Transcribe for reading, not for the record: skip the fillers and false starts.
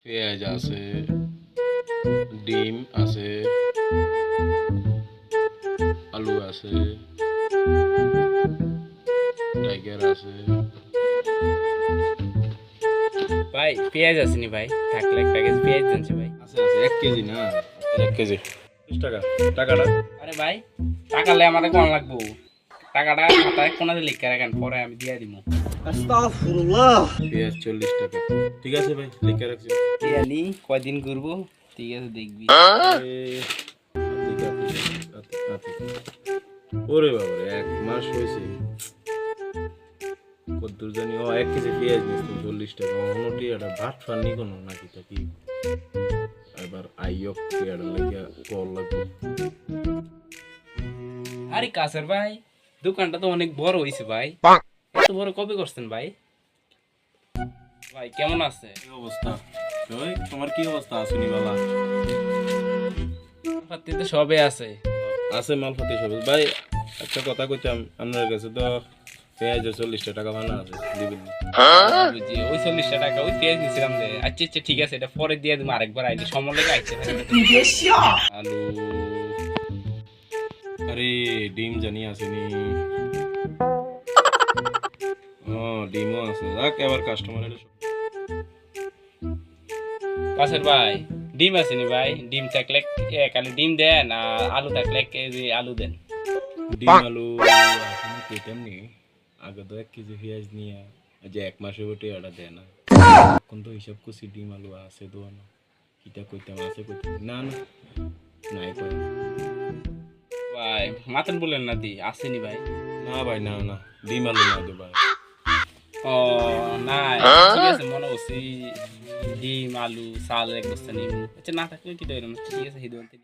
পেঁয়াজ আছে, ডিম আছে, আলু আছে, টাইগার আছে। ভাই পেঁয়াজ আসেনি ভাই, থাকলে এক প্যাকেজ পেঁয়াজ দিনছে ভাই। আছে আছে 1 কেজি না, 1 কেজি 30 টাকা। টাকাটা আরে ভাই টাকালে আমাদের কোন লাগবো, টাকাটা খাতায় কোনাতে লিখে রাখেন, পরে আমি দিয়ে দিব। পেঁয়াজ 40 টাকা। ঠিক আছে ভাই, লিখে রাখছি। ইয়ানি কয়দিন ঘুরবো, ঠিক আছে দেখবি। ওরে বাবারে 1 মাস হয়েছে। কদ্দুর জানি 1 কেজি পেঁয়াজ নিচ্ছে 40 টাকা। অনটি এটা ভাত ফানি কোনো নাকি থাকি এবার আইয়ক এটা লাগিয়া কল লাগবে। আরে কাসের ভাই, দোকানটা তো অনেক বড় হয়েছে ভাই, এত বড় কবে করছেন ভাই? ভাই কেমন আছে? কি অবস্থা? ওই তোমার কি অবস্থা আসুনি বালা? পাতি তো সবে আছে। আছে মালপাতি সব ভাই। একটা কথা কইতাম, আপনার কাছে তো পেঁয়াজ 40 টাকা ভাড়া আছে, দিবেন না? বুঝি ওই 40 টাকা ওই পেঁয়াজ নিছিলাম যে। আচ্ছা আচ্ছা ঠিক আছে, এটা পরে দিয়ে দিব, আরেকবার আইলে সময় লেগে আইছে। আলু, আরে ডিম জানি আসেনি। ও ডিমও আছে, যাক এবার কাস্টমার এলে কাসের ভাই ডিম আসেনি ভাই? ডিম থাকলে খালি ডিম দেন, আর আলু থাকলে 1 কেজি আলু দেন। ডিম আলু আসেনি কইতাম নি। আগে তো 1 কেজি পেঁয়াজ নিয়ে যে 1 মাসে ওটে এটা দেয় না। এখন তো হিসাব করছি ডিম আলু আছে দোয়ানো। কিটা কইতাম আছে কইতাম না না নাই কই। ভাই মাতন বলেন না দি আসেনি ভাই। না ভাই না না, ডিম আলু না দে ভাই। ও না ঠিক আছে, মনে হচ্ছে ডিম আলু চাল এক বস্তা নিম। আচ্ছা না থাকলে কি দেবেন? ঠিক আছে হিদুয়ান্তে।